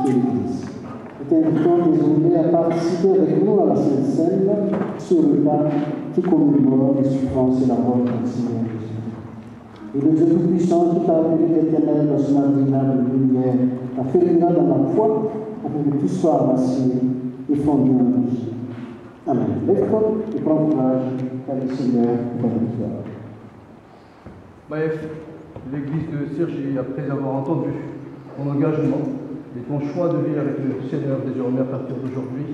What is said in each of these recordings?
de l'Église. Nous t'invitons désormais à participer avec nous à la Sainte Seine sur le pas qui commémore les souffrances et la mort du Seigneur Jésus. Et le Dieu Tout-Puissant qui t'a appelé d'éternel dans son admirable lumière, t'a fait venir dans la foi afin que tout soit raciné et fondé en lui. Amen. Lève-toi et prends courage, car le Seigneur est avec toi. Bref, l'Église de Cergy, après avoir entendu ton engagement et ton choix de vivre avec le Seigneur désormais à partir d'aujourd'hui,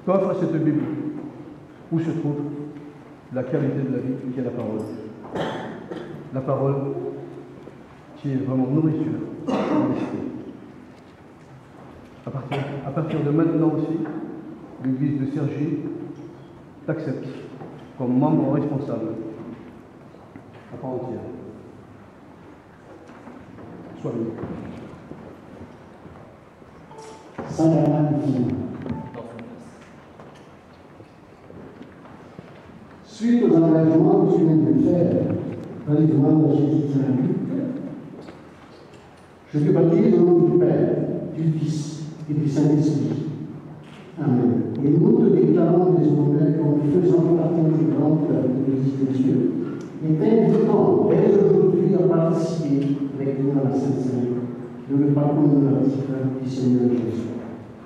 t'offre cette Bible où se trouve la qualité de la vie qui est la parole. La parole qui est vraiment nourriture pour l'esprit. À partir de maintenant aussi, l'Église de Cergy t'accepte comme membre responsable à part entière. Sois béni. Saint Bernard divin. Suite aux engagements que tu viens de faire dans les demandes de Jésus-Christ, je te baptise au nom du Père, du Fils et du Saint-Esprit. Amen. Et nous te déclarons désormais comme faisant partie intégrante de l'Église de Dieu et t'invitons dès aujourd'hui à participer avec nous à la Sainte Seine de le parcours du Seigneur Jésus.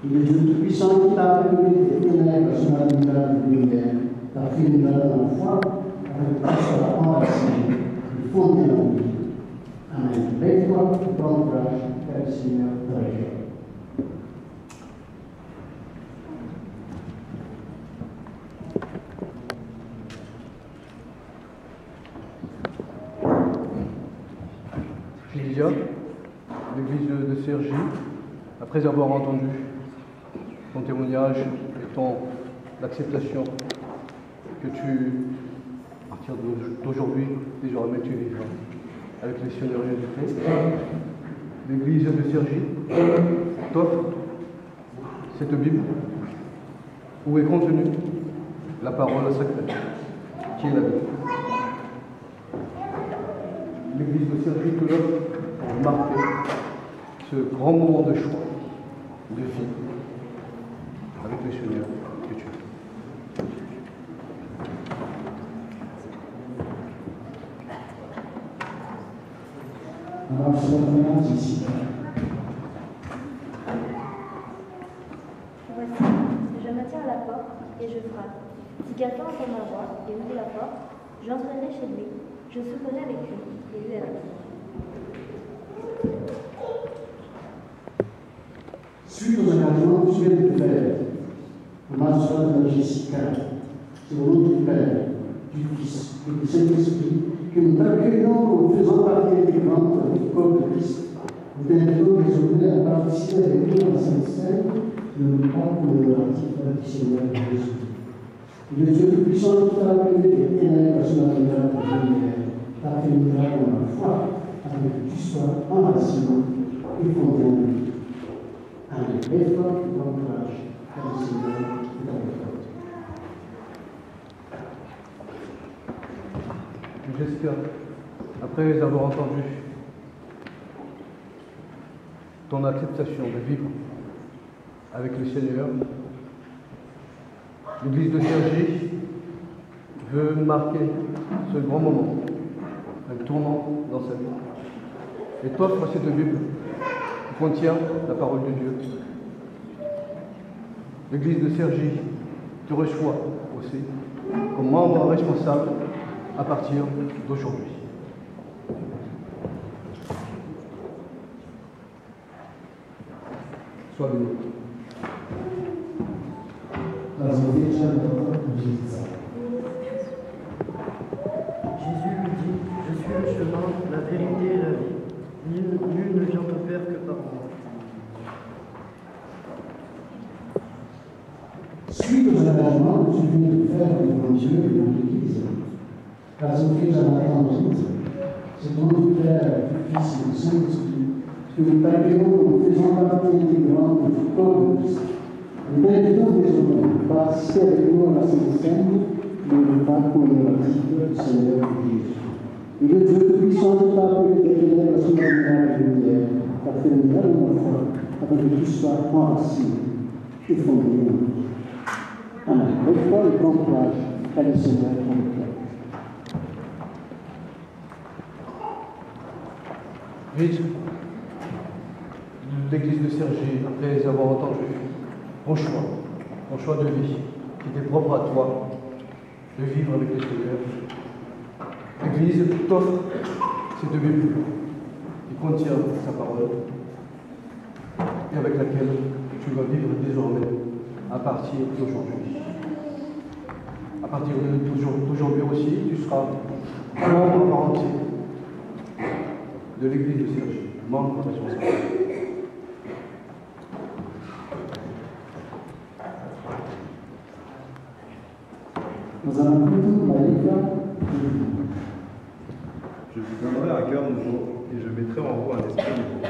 Il est Dieu Tout-Puissant qui t'a appelé d'éternel à son admirable lumière, t'a fait une dans la foi, avec que tu sois enraciné et fondé en lui. Amen. Lève-toi et prends courage, car le Seigneur t'aide. Lydia, l'Église de Cergy, après avoir entendu ton témoignage et ton acceptation que tu, à partir d'aujourd'hui, désormais tu vivras avec le Seigneur Jésus-Christ, l'Église de Cergy t'offre cette Bible où est contenue la parole sacrée, qui est la Bible. L'Église de Cergy te l'offre pour marquer ce grand moment de choix, de vie, avec le Seigneur que tu es. Alors, je recommence ici. Voici, je me tiens à la porte et je frappe. Si quelqu'un entend ma voix et ouvre la porte, j'entrerai chez lui, je souperai avec lui et lui avec moi. Suite aux engagements que tu viens de faire, ma soeur de Jessica, c'est au nom du Père, du Fils et du Saint-Esprit, que nous t'accueillons comme faisant partie intégrante du corps de Christ. Nous t'invitons désormais à participer avec nous à la Sainte Seine de repas commémoratif du Seigneur Jésus. Le Dieu Tout-Puissant qui t'a appelé d'éternel à son admirable lumière, t'a fait une grâce dans la foi, afin que tu sois enraciné et fondé en lui. Amen. Lève-toi et prends courage, car le Seigneur est avec toi. Jessica, après avoir entendu ton acceptation de vivre avec le Seigneur, l'Église de Cergy veut marquer ce grand moment, un tournant dans sa vie, et t'offre cette Bible qui contient la parole de Dieu. L'Église de Cergy te reçoit aussi comme membre responsable à partir d'aujourd'hui. Sois béni. Jésus lui dit, je suis le chemin, la vérité et la vie. Nul ne vient au Père que par moi. Suite aux engagements que tu viens de faire devant Dieu et dans l'Église, car ce que j'en c'est ton nom du Père, du Fils et du Saint-Esprit, que nous t'accueillons comme faisant partie intégrante du corps de Christ. Nous t'invitons désormais à participer avec nous à la Sainte Seine de repas commémoratif du Seigneur Jésus. Et le Dieu Tout-Puissant qui t'a appelé d'éternel à son admirable lumière, t'a fait une grâce dans la foi, afin que tu sois enraciné et fondé en nous. Amen. Avec toi, le grand courage, car le Seigneur est ton cœur. Vite, l'église de Cergy, après avoir entendu ton choix de vie, qui était propre à toi, de vivre avec le Seigneur. L'Église t'offre cette Bible qui contient sa parole et avec laquelle tu vas vivre désormais à partir d'aujourd'hui. À partir d'aujourd'hui aussi, tu seras membre à part entière de l'Église de Cergy, membre responsable. Nous allons tout Maïka. Je vous donnerai un cœur nouveau, et je mettrai en vous un esprit nouveau.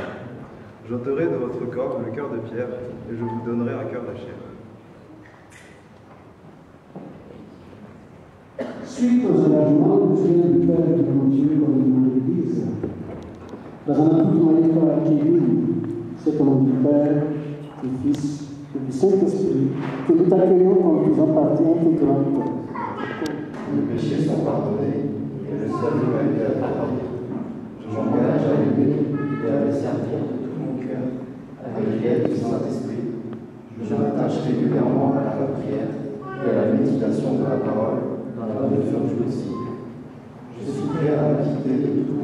J'ôterai de votre corps le cœur de pierre, et je vous donnerai un cœur de chair. Suite aux engagements que tu viens de faire de mon Dieu au niveau de l'Église, dans un apôtre qui c'est au nom du Père, du Fils et du Saint-Esprit, que nous t'accueillons comme faisant partie intégrante. Les péchés sont pardonnés et le salut a été accordé. Je m'engage à l'aimer et à le servir de tout mon cœur avec l'aide du Saint-Esprit. Je m'attache régulièrement à la prière et à la méditation de la parole dans la mesure du possible. Je suis prêt à m'acquitter de tout